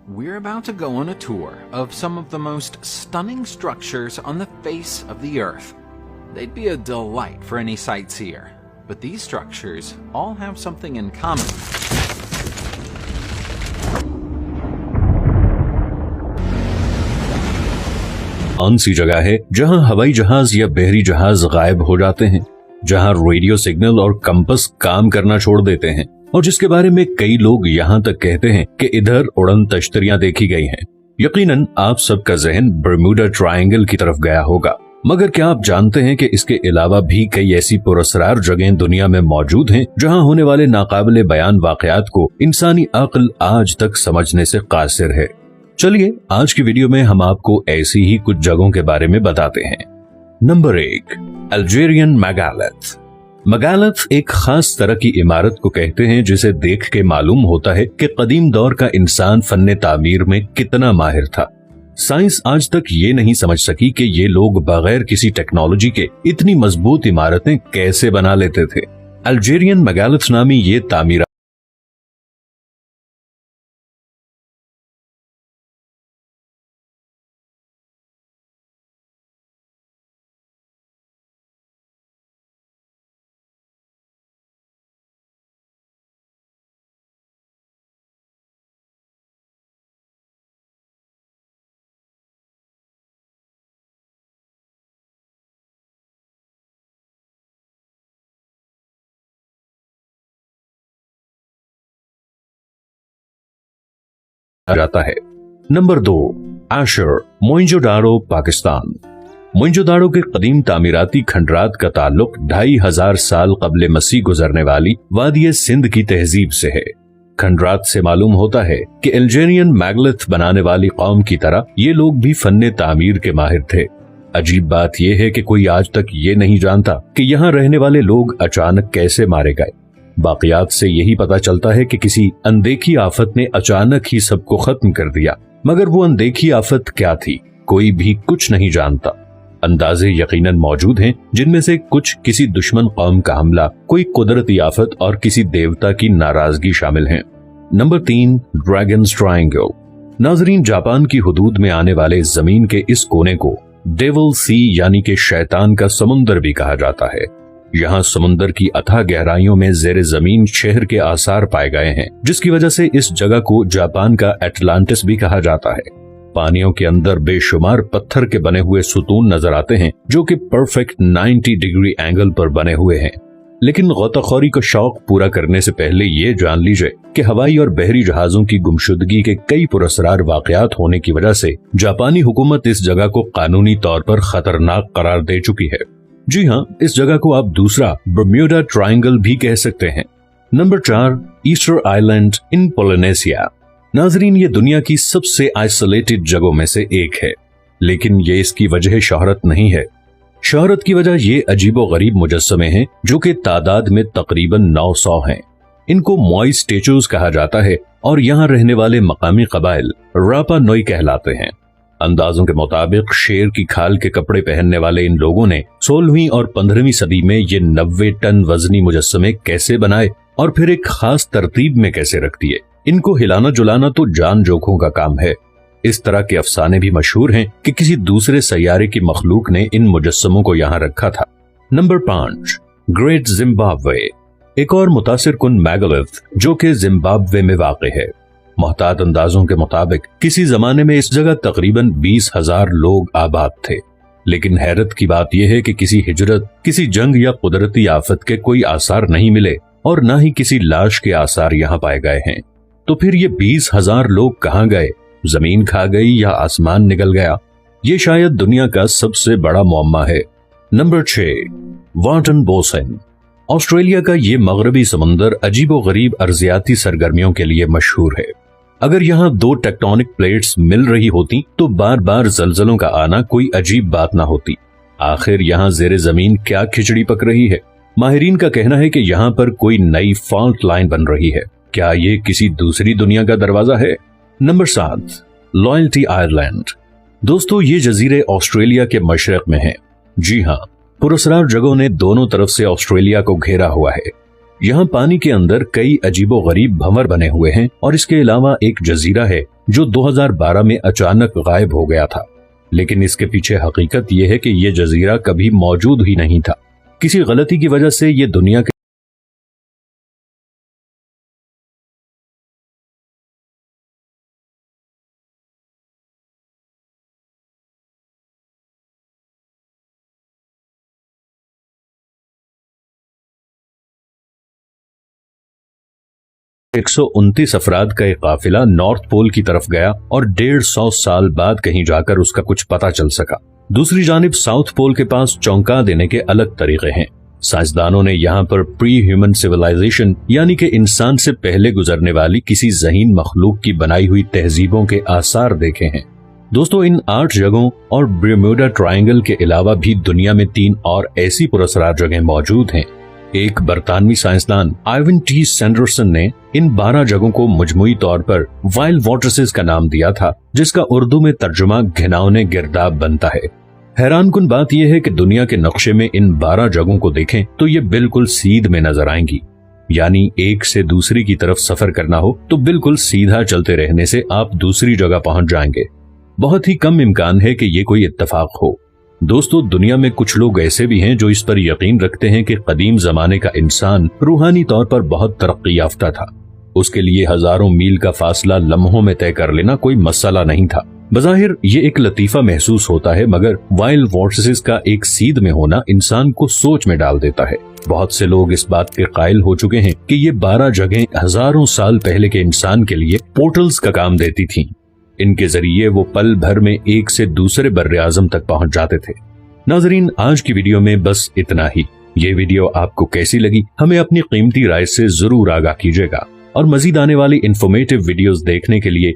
We're about to go on a tour of some of the most stunning structures on the face of the earth. They'd be a delight for any sightseer, but these structures all have something in common. कौन सी जगह है जहां हवाई जहाज या बहरी जहाज गायब हो जाते हैं, जहां रेडियो सिग्नल और कंपास काम करना छोड़ देते हैं, और जिसके बारे में कई लोग यहां तक कहते हैं कि इधर उड़न तश्तरियां देखी गई हैं। यकीनन आप सबका जहन बर्मुडा ट्रायंगल की तरफ गया होगा, मगर क्या आप जानते हैं कि इसके अलावा भी कई ऐसी पुरस्कार जगहें दुनिया में मौजूद हैं जहां होने वाले नाकाबिले बयान वाकयात को इंसानी अक्ल आज तक समझने से कासिर है। चलिए आज की वीडियो में हम आपको ऐसी ही कुछ जगहों के बारे में बताते हैं। Number 1, Algerian megalith. मेगालिथ एक खास तरह की इमारत को कहते हैं जिसे देख के मालूम होता है कि कदीम दौर का इंसान फन्ने तामीर में कितना माहिर था। साइंस आज तक ये नहीं समझ सकी कि ये लोग बगैर किसी टेक्नोलॉजी के इतनी मजबूत इमारतें कैसे बना लेते थे। अल्जीरियन मेगालिथ नामी ये तामीर जाता है। नंबर 2, आशर, मोइंजोदारो, पाकिस्तान। मोइंजोदारो के कदीम तामीराती खंडरात का ताल्लुक 2500 साल कबले मसीह गुजरने वाली वादी सिंध की तहजीब से है। खंडरात से मालूम होता है कि अल्जीरियन मेगालिथ बनाने वाली कौम की तरह ये लोग भी फन्ने तामीर के माहिर थे। अजीब बात यह है कि कोई आज तक ये नहीं जानता कि यहाँ रहने वाले लोग अचानक कैसे मारे गए। बाकियात से यही पता चलता है कि किसी अनदेखी आफत ने अचानक ही सबको खत्म कर दिया, मगर वो अनदेखी आफत क्या थी कोई भी कुछ नहीं जानता। अंदाजे यकीनन मौजूद हैं, जिनमें से कुछ किसी दुश्मन कौम का हमला, कोई कुदरती आफत और किसी देवता की नाराजगी शामिल हैं। Number 3, dragons triangle. नाजरीन, जापान की हुदूद में आने वाले जमीन के इस कोने को डेविल सी यानी कि शैतान का समुंदर भी कहा जाता है। यहाँ समुंदर की अथाह गहराइयों में जेरे जमीन शहर के आसार पाए गए हैं, जिसकी वजह से इस जगह को जापान का एटलांटिस भी कहा जाता है। पानियों के अंदर बेशुमार पत्थर के बने हुए सुतून नजर आते हैं जो कि परफेक्ट 90 डिग्री एंगल पर बने हुए हैं। लेकिन गौताखोरी का शौक पूरा करने से पहले ये जान लीजिए कि हवाई और बहरी जहाजों की गुमशुदगी के कई पुरस्कार वाकयात होने की वजह से जापानी हुकूमत इस जगह को कानूनी तौर पर खतरनाक करार दे चुकी है। जी हाँ, इस जगह को आप दूसरा बर्म्यूडा ट्रायंगल भी कह सकते हैं। Number 4, Easter island in Polynesia. नाजरीन, ये दुनिया की सबसे आइसोलेटेड जगहों में से एक है, लेकिन ये इसकी वजह शोहरत नहीं है। शोहरत की वजह ये अजीबो गरीब मुजस्समे हैं जो कि तादाद में तकरीबन 900 हैं। इनको मोई स्टेचूज कहा जाता है और यहाँ रहने वाले मकामी कबाइल रापा नोई कहलाते हैं। अंदाजों के मुताबिक शेर की खाल के कपड़े पहनने वाले इन लोगों ने 16वीं और 15वीं सदी में ये 90 टन वजनी मुजस्समे कैसे बनाए और फिर एक खास तरतीब में कैसे रख दिए। इनको हिलाना जुलाना तो जान जोखों का काम है। इस तरह के अफसाने भी मशहूर हैं कि किसी दूसरे सैयारे की मखलूक ने इन मुजस्समों को यहाँ रखा था। Number 5, great Zimbabwe. एक और मुतासिर कुन मेगालिथ जो कि जिम्बाब्वे में वाक़ है। मोहतात अंदाजों के मुताबिक किसी जमाने में इस जगह तकरीबन 20,000 लोग आबाद थे, लेकिन हैरत की बात यह है कि किसी हिजरत, किसी जंग या कुदरती आफत के कोई आसार नहीं मिले और न ही किसी लाश के आसार यहाँ पाए गए हैं। तो फिर ये 20,000 लोग कहाँ गए? जमीन खा गई या आसमान निकल गया? ये शायद दुनिया का सबसे बड़ा मुअम्मा है। नंबर 6, वाटन बोसेन। ऑस्ट्रेलिया का ये मगरबी समंदर अजीबो गरीब अर्जियाती सरगर्मियों के लिए मशहूर है। अगर यहाँ 2 टेक्टोनिक प्लेट्स मिल रही होती तो बार बार जलजलों का आना कोई अजीब बात ना होती। आखिर यहाँ जेरे जमीन क्या खिचड़ी पक रही है? माहिरीन का कहना है कि यहाँ पर कोई नई फॉल्ट लाइन बन रही है। क्या ये किसी दूसरी दुनिया का दरवाजा है? Number 7, loyalty island. दोस्तों, ये जजीरे ऑस्ट्रेलिया के मशरक में हैं। जी हाँ, पुरस्कार जगहों ने दोनों तरफ से ऑस्ट्रेलिया को घेरा हुआ है। यहाँ पानी के अंदर कई अजीबो गरीब भंवर बने हुए हैं और इसके अलावा एक जजीरा है जो 2012 में अचानक गायब हो गया था। लेकिन इसके पीछे हकीकत यह है कि यह जजीरा कभी मौजूद ही नहीं था। किसी गलती की वजह से ये दुनिया के 129 अफराद का एक काफिला नॉर्थ पोल की तरफ गया और 150 साल बाद कहीं जाकर उसका कुछ पता चल सका। दूसरी जानिब साउथ पोल के पास चौंका देने के अलग तरीके हैं। साइंसदानों ने यहाँ पर प्री ह्यूमन सिविलाइजेशन यानी कि इंसान से पहले गुजरने वाली किसी ज़हीन मखलूक की बनाई हुई तहजीबों के आसार देखे हैं। दोस्तों, इन 8 जगहों और बर्म्यूडा ट्रायंगल के अलावा भी दुनिया में 3 और ऐसी पुरस्कार जगहें मौजूद हैं। एक बरतानवी साइंसदान आइवन टी सैंडरसन ने इन 12 जगहों को मजमूई तौर पर वाइल्ड वॉटर्सेस का नाम दिया था, जिसका उर्दू में तर्जुमा घिनौने गिरदाब बनता है। हैरानकुन बात यह है कि दुनिया के नक्शे में इन 12 जगहों को देखें तो ये बिल्कुल सीध में नजर आएंगी। यानी एक से दूसरी की तरफ सफर करना हो तो बिल्कुल सीधा चलते रहने से आप दूसरी जगह पहुंच जाएंगे। बहुत ही कम इम्कान है कि ये कोई इत्तेफाक हो। दोस्तों, दुनिया में कुछ लोग ऐसे भी हैं जो इस पर यकीन रखते हैं कि कदीम जमाने का इंसान रूहानी तौर पर बहुत तरक्की याफ्ता था। उसके लिए हजारों मील का फासला लम्हों में तय कर लेना कोई मसला नहीं था। बज़ाहिर ये एक लतीफा महसूस होता है, मगर वाइल्ड वॉर्सेस का एक सीध में होना इंसान को सोच में डाल देता है। बहुत से लोग इस बात के कायल हो चुके हैं कि ये 12 जगहें हजारों साल पहले के इंसान के लिए पोर्टल्स का काम देती थीं। इनके जरिए वो पल भर में एक से दूसरे बर्रे आजम तक पहुंच जाते थे। नाजरीन, आज की वीडियो में बस इतना ही। ये वीडियो आपको कैसी लगी हमें अपनी कीमती राय से जरूर आगाह कीजिएगा और मजीद आने वाली इंफॉर्मेटिव वीडियोस देखने के लिए